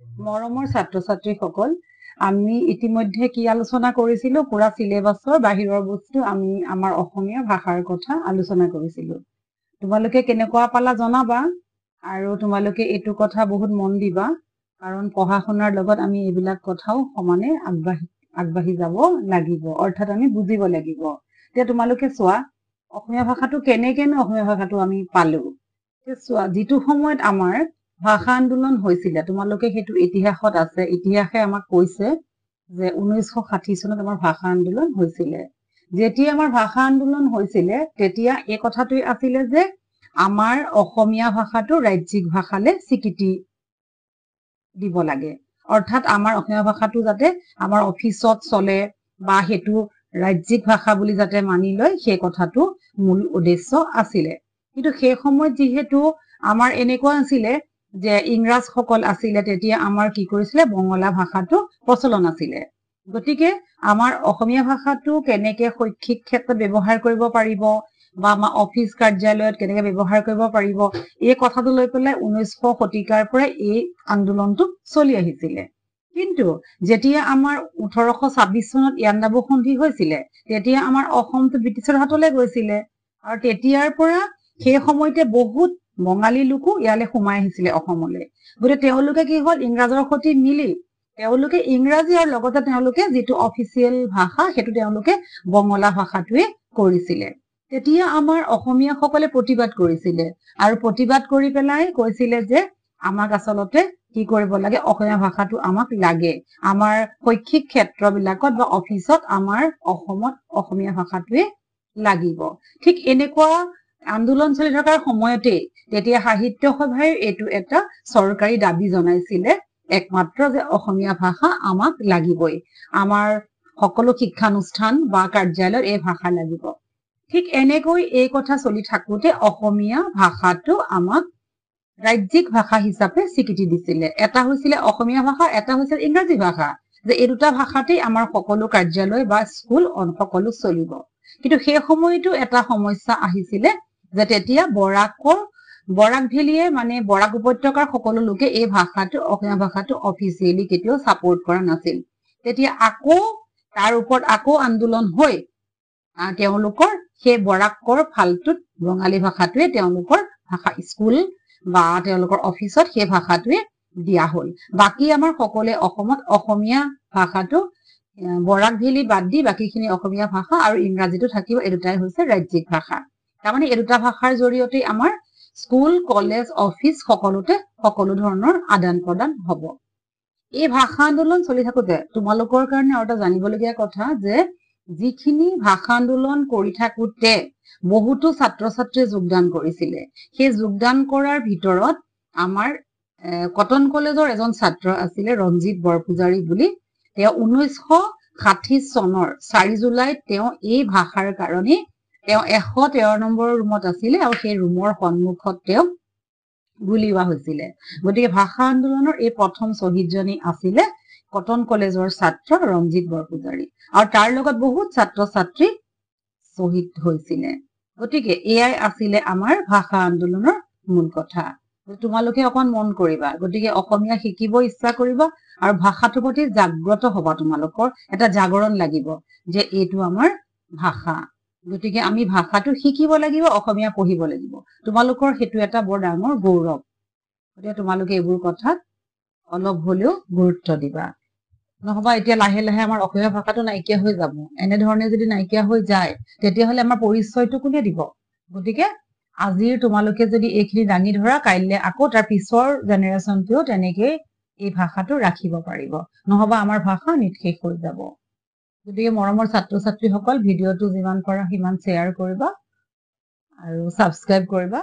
মৰমৰ ছাত্ৰ ছাত্ৰীসকল আমি ইতিমধ্যে কি আলোচনা কৰিছিলো পুৰা সিলেবাসৰ বাহিৰৰ বস্তু আমি আমাৰ অসমীয়া ভাষাৰ কথা আলোচনা কৰিছিলো তোমালোকে কেনেকুৱা পালা জনাবা আৰু তোমালোকে এইটো কথা বহুত মন দিবা কাৰণ পঢ়া শুনাৰ লগত আমি এইবিলাক কথাও সমানে আগবাঢ়ি যাব লাগিব অৰ্থাৎ আমি বুজিব লাগিব এতিয়া তোমালোকে চোৱা অসমীয়া ভাষাটো কেনেকেনো অসমীয়া ভাষাটো আমি পালো চোৱা যিটো সময়ত আমাৰ ভাষা আন্দোলন হৈছিলে তোমালোকে সেইটো ইতিহাসত আছে ইতিহাসে আমাক কৈছে যে 1960 চনত আমাৰ ভাষা আন্দোলন হৈছিলে যেতিয়া আমাৰ ভাষা আন্দোলন হৈছিলে তেতিয়া এই কথাটোই আছিলে যে আমাৰ অসমীয়া ভাষাটো ৰাজ্যিক ভাষালে স্বীকৃতি দিব লাগে অৰ্থাৎ আমাৰ অসমীয়া ভাষাটো যাতে আমাৰ অফিচত চলে বা হেতু ৰাজ্যিক ভাষা বুলি যাতে মানি লয় সেই কথাটো মূল উদ্দেশ্য আছিলে কিন্তু সেই সময়ত যিহেতু আমাৰ এনেকুৱা আছিলে যে ইংৰাজ সকল আছিলে তেতিয়া আমাৰ কি কৰিছিলে বঙলা ভাষাটো প্ৰচলন আছিলে গতিকে আমাৰ অসমীয়া ভাষাটো কেনেকে শৈক্ষিক ক্ষেত্ৰত ব্যৱহাৰ কৰিব পাৰিব বা আমাৰ অফিচ কাৰ্যালয়ত কেনেকে ব্যৱহাৰ কৰিব পাৰিব এই কথাটো লৈ পেলাই 1900 শতিকাৰ পৰা এই আন্দোলনটো চলি আহিছিলে কিন্তু যেতিয়া আমাৰ 1826 চনত ইয়াণ্ডাবু সন্ধি হৈছিলে তেতিয়া আমাৰ অসমটো ব্ৰিটিছৰ হাতলৈ গৈছিলে আৰু তেতিয়াৰ পৰা সেই সময়তে বহুত বঙালী লোকো ইয়ালে সোমাই আহিছিলে অসমলৈ গতিকে তেওঁলোকে কি হল ইংৰাজৰ সৈতে মিলি তেওঁলোকে ইংৰাজী আৰু লগতে তেওঁলোকে যিটো অফিচিয়েল ভাষা সেইটো তেওঁলোকে বঙলা ভাষাটোৱে কৰিছিলে তেতিয়া আমাৰ অসমীয়া সকলে প্ৰতিবাদ কৰিছিলে আৰু প্ৰতিবাদ কৰি পেলাই কৈছিলে যে আমাক আচলতে কি কৰিব লাগে অসমীয়া ভাষাটো আমাক লাগে আমাৰ শৈক্ষিক ক্ষেত্ৰবিলাকত বা অফিচত আমাৰ অসমত অসমীয়া ভাষাটোৱে লাগিব ঠিক এনেকুৱা আন্দোলন চলি থকাৰ সময়তে তেতিয়া সাহিত্য সভাই এইটো এটা চৰকাৰী দাবী জনাইছিলে একমাত্ৰ যে অসমীয়া ভাষা আমাক লাগিবই আমাৰ সকলো শিক্ষানুষ্ঠান বা কাৰ্যালয়ত এই ভাষা লাগিব ঠিক এনেকৈ এই কথা চলি থাকোতে অসমীয়া ভাষাটো আমাক ৰাজ্যিক ভাষা হিচাপে স্বীকৃতি দিছিলে এটা হৈছিলে অসমীয়া ভাষা এটা হৈছিল ইংৰাজী ভাষা যে এই দুটা ভাষাতেই আমাৰ সকলো কাৰ্যালয় বা স্কুল সকলো চলিব কিন্তু সেই সময়তো এটা সমস্যা আহিছিলে যে তেতিয়া বৰাক ভেলীয়ে মানে বৰাক উপত্যকাৰ সকলো লোকে এই ভাষাটো অসমীয়া ভাষাটো অফিচিয়েলি কেতিয়াও সাপোৰ্ট কৰা নাছিল তেতিয়া আকৌ তাৰ ওপৰত আকৌ আন্দোলন হৈ তেওঁলোকৰ সেই বৰাকৰ ফালটোত বঙালী ভাষাটোৱে তেওঁলোকৰ ভাষা স্কুল বা তেওঁলোকৰ অফিচত সেই ভাষাটোৱে দিয়া হল বাকি আমাৰ সকলোৱে অসমত অসমীয়া ভাষাটো বৰাক ভেলী বাদ দি বাকিখিনি অসমীয়া ভাষা আৰু ইংৰাজীটো থাকিব এই দুটাই হৈছে ৰাজ্যিক ভাষা তাৰমানে এই দুটা ভাষাৰ জৰিয়তে আমাৰ স্কুল কলেজ অফিচ সকলোতে সকলো ধৰণৰ আদান প্ৰদান হব এই ভাষা আন্দোলন চলি থাকোতে তোমালোকৰ কাৰণে আৰু এটা জানিবলগীয়া কথা যে যিখিনি ভাষা আন্দোলন কৰি থাকোতে বহুতো ছাত্ৰ ছাত্ৰীয়ে যোগদান কৰিছিলে সেই যোগদান কৰাৰ ভিতৰত আমাৰ কটন কলেজৰ এজন ছাত্ৰ আছিলে ৰঞ্জিত বৰপূজাৰী বুলি তেওঁ 1960 চনৰ 4 জুলাইত তেওঁ এই ভাষাৰ কাৰণে তেওঁ 113 নম্বৰ ৰুমত আছিলে আৰু সেই ৰুমৰ সন্মুখত তেওঁ গুলীওৱা হৈছিলে গতিকে ভাষা আন্দোলনৰ এই প্ৰথম শ্বহীদজনী আছিলে কটন কলেজৰ ছাত্ৰ ৰঞ্জিত বৰপূজাৰী আৰু তাৰ লগত বহুত ছাত্ৰ ছাত্ৰী শ্বহীদ হৈছিলে গতিকে এয়াই আছিলে আমাৰ ভাষা আন্দোলনৰ মূল কথা তোমালোকে অকণ মন কৰিবা গতিকে অসমীয়া শিকিব ইচ্ছা কৰিবা আৰু ভাষাটোৰ প্ৰতি জাগ্ৰত হবা তোমালোকৰ এটা জাগৰণ লাগিব যে এইটো আমাৰ ভাষা গতিকে আমি ভাষাটো শিকিব লাগিব অসমীয়া পঢ়িব লাগিব তোমালোকৰ সেইটো এটা বৰ ডাঙৰ গৌৰৱ গতিকে তোমালোকে এইবোৰ কথাত অলপ হলেও গুৰুত্ব দিবা নহবা এতিয়া লাহে লাহে আমাৰ অসমীয়া ভাষাটো নাইকিয়া হৈ যাব এনেধৰণে যদি নাইকিয়া হৈ যায় তেতিয়াহলে আমাৰ পৰিচয়টো কোনে দিব গতিকে আজিৰ তোমালোকে যদি এইখিনি দাঙি ধৰা কাইলৈ আকৌ তাৰ পিছৰ জেনেৰেশ্যনটোও তেনেকৈ এই ভাষাটো ৰাখিব পাৰিব নহবা আমাৰ ভাষা নিঃশেষ হৈ যাব গতিকে মৰমৰ ছাত্ৰ ছাত্ৰীসকল ভিডিঅ'টো যিমান পাৰা সিমান শ্বেয়াৰ কৰিবা আৰু ছাবস্ক্ৰাইব কৰিবা